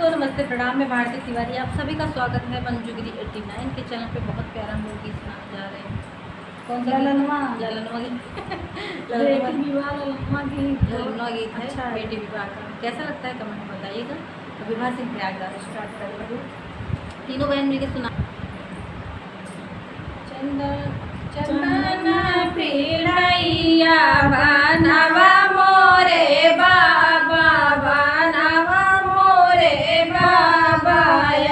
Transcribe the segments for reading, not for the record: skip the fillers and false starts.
दोस्तों नमस्ते प्रणाम, मैं भारती तिवारी। आप सभी का स्वागत है मंजूगिरी 89 के चैनल पे। बहुत प्यारा हम लोग गीत सुनाने जा रहे हैं। कौन सा? ललनवा गीत है। अच्छा, बेटी विवाह का कैसा लगता है कमेंट में बताइएगा। तो विवाह सिंह प्रयागराज स्टार्ट करेंगे। तीनों बहन मिलकर सुना। चंदन पिलैया बनवा मोरे बाबा, बनवा मोरे बाबा,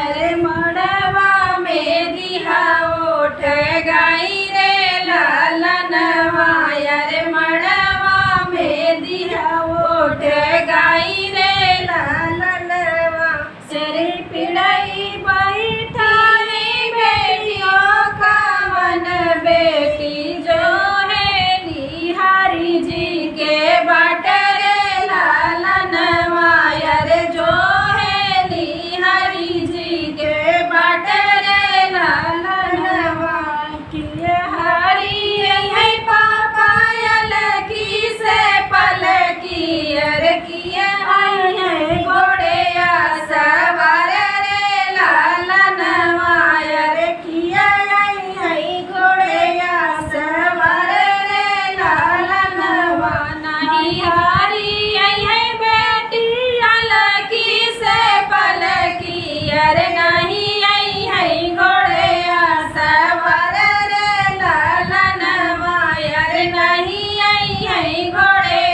अरे मड़वा में दिहा उठ गई रे ललनवा, अरे मड़वा में दिहा उठ गई रे ललनवा। सिर पिड़ई बैठाई बेटियों का मन, बेटी जो है निहारी जी के बटरे लालनवा, अरे जो है निहारी जी के बटरे लालनवा। किए हरी है पापा अलगी से पलकी, अरे किए है घोड़े सवार रे लालनवा, अरे किए है घोड़े सवार रे लालनवा। नहीं हारी है बेटी अलगी से पलकी, अरे नहीं है घोड़े सवार रे लालनवा, अरे नहीं है घोड़े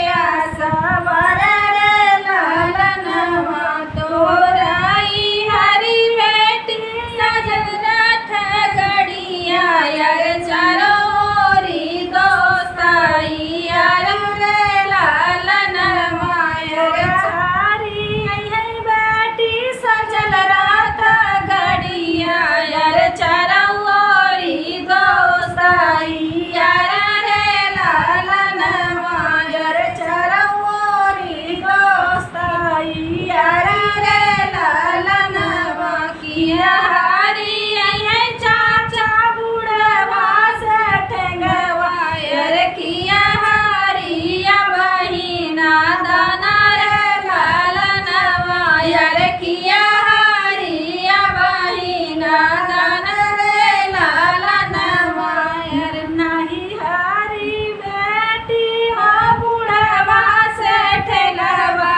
सवार रे लालनवा। तोराई हरी बेटी सजल रथ गड़िया, अरे चारोरी दोस्ताई रे लालनवा, अरे चारी है बेटी सजल रथ गड़िया, अरे चारोरी दोस्ताई रे लालनवा, अरे चारोरी दोस्ताई रे लालनवा। किया हारी है चाचा बुढ़वा से ठेंगवा, अरे किया हारी बहिना दाना रे लालनवा, अरे किया हारी बहिना दाना रे लालनवा। अरे नहीं हारी बेटी हो बुढ़वा से ठेलवा,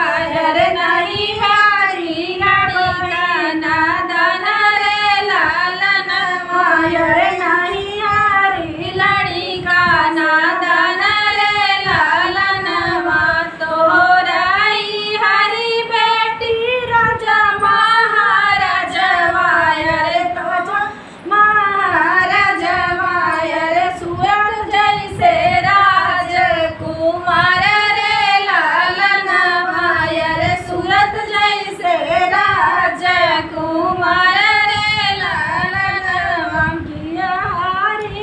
अरे नहीं हारी गाना दाना रे लालनवा, अरे नहीं हारी लड़ी गाना दाना रे लालनवा। तोराई हरी बेटी राजा महाराजवा, अरे तो महाराजवा, अरे सूरत जैसे राजकुमार रे लालनवा, अरे सूरत जैसे राजकुमार रे लालनवा। किया हारी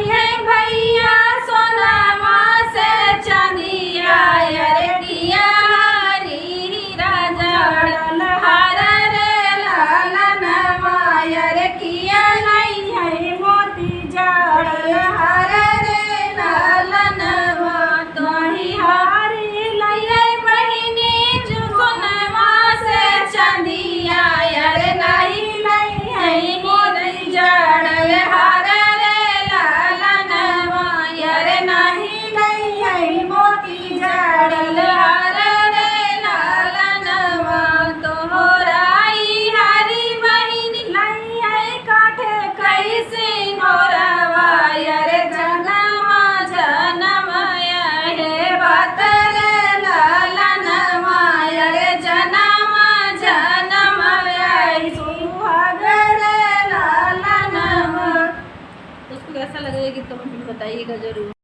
है भैया सोनामा से चांदिया, अरे किया हारी राजा हार रे लालनवा, अरे किया नहीं है मोती जड़ हार रे लालनवा। तो ही हारी है बहिनी जो सोनामा से चांदिया, अरे नहीं है मोती जड़ हार रे लालनवा, अरे नहीं है मोती जड़ हार रे लालनवा। तोराई हरी बहिनी नहीं है काठे कैसे नोरवा, अरे जनवा जनवा है बात रे लालनवा, अरे जनवा जनवा सुहाग रे लालनवा। उसको कैसा लगेगा कि कमेंट में बताइएगा जरूर।